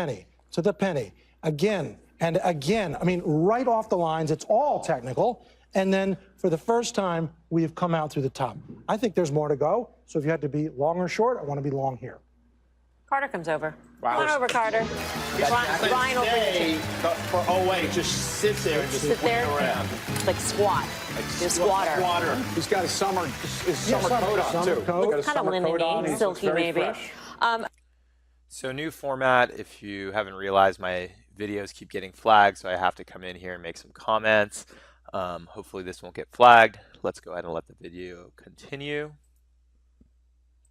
penny to the penny, again and again. I mean, right off the lines, it's all technical. And then for the first time, we've come out through the top. I think there's more to go. So if you had to be long or short, I want to be long here. Carter comes over. Wow. Come on over, Carter. Ryan will bring it for 08, just sit there and just sit there around. Like squat. You're a squatter. He's got his summer coat on, too. Looks kind of lemony, silky maybe. So new format, if you haven't realized, my videos keep getting flagged, so I have to come in here and make some comments. Hopefully this won't get flagged. Let's go ahead and let the video continue.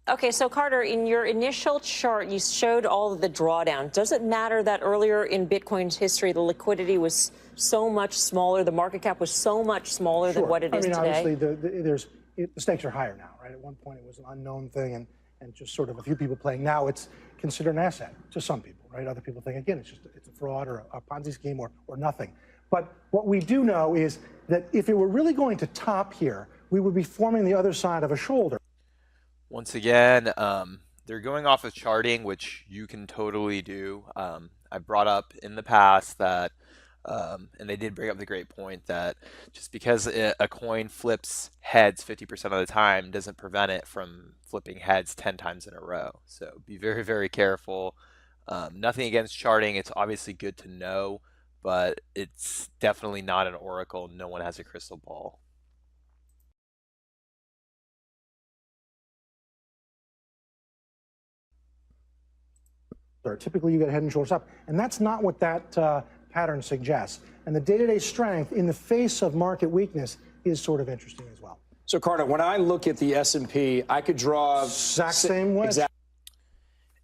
Okay, so Carter, in your initial chart, you showed all of the drawdown. Does it matter that earlier in Bitcoin's history, the liquidity was so much smaller, the market cap was so much smaller than what it is today? Obviously, the stakes are higher now, right? At one point, it was an unknown thing and just sort of a few people playing. Now it's considered an asset to some people, right? Other people think, again, it's a fraud or a Ponzi scheme or nothing. But what we do know is that if it were really going to top here, we would be forming the other side of a shoulder. Once again, they're going off of charting, which you can totally do. I brought up in the past that, and they did bring up the great point that just because a coin flips heads 50% of the time doesn't prevent it from flipping heads 10 times in a row. So be very, very careful. Nothing against charting. It's obviously good to know, but it's definitely not an oracle. No one has a crystal ball. Typically, you get head and shoulders up, and that's not what that pattern suggests. And the day-to-day strength in the face of market weakness is sort of interesting as well. So, Carter, when I look at the S&P, I could draw exact same way. Exactly.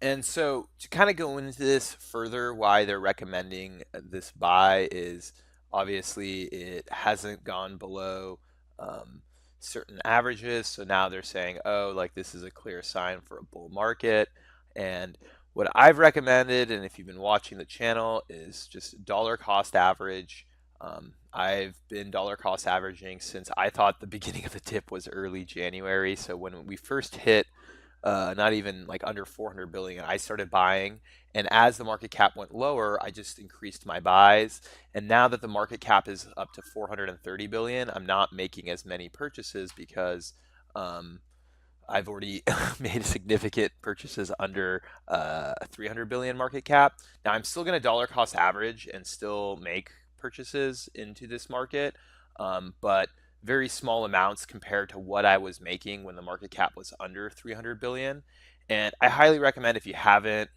And so to kind of go into this further, why they're recommending this buy is obviously it hasn't gone below certain averages. So now they're saying, oh, like this is a clear sign for a bull market. And what I've recommended, and if you've been watching the channel, is just dollar cost average. I've been dollar cost averaging since I thought the beginning of the dip was early January. So when we first hit not even like under 400 billion, I started buying, and as the market cap went lower, I just increased my buys. And now that the market cap is up to 430 billion, I'm not making as many purchases because I've already made significant purchases under a 300 billion market cap. Now I'm still going to dollar cost average and still make purchases into this market, but very small amounts compared to what I was making when the market cap was under 300 billion. And I highly recommend, if you haven't,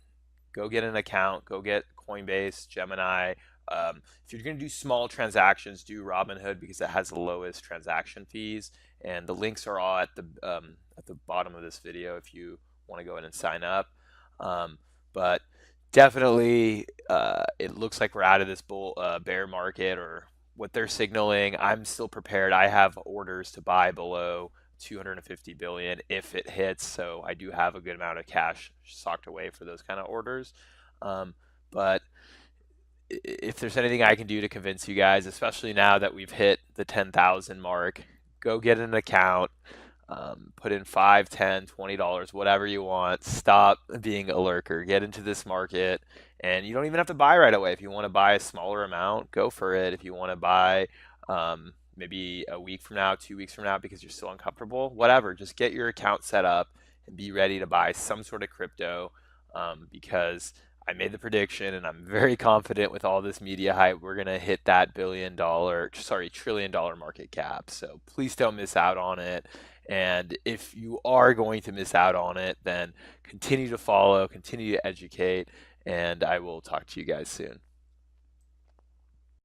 go get an account, go get Coinbase, Gemini. If you're going to do small transactions, do Robinhood because it has the lowest transaction fees. And the links are all at the bottom of this video if you want to go in and sign up. But definitely, it looks like we're out of this bear market, or what they're signaling. I'm still prepared. I have orders to buy below 250 billion if it hits, so I do have a good amount of cash socked away for those kind of orders. But if there's anything I can do to convince you guys, especially now that we've hit the 10,000 mark, go get an account, put in $5, $10, $20, whatever you want. Stop being a lurker. Get into this market, and you don't even have to buy right away. If you want to buy a smaller amount, go for it. If you want to buy maybe a week from now, 2 weeks from now, because you're still uncomfortable, whatever, just get your account set up and be ready to buy some sort of crypto, because I made the prediction, and I'm very confident with all this media hype, we're going to hit that trillion dollar market cap. So please don't miss out on it. And if you are going to miss out on it, then continue to follow, continue to educate, and I will talk to you guys soon.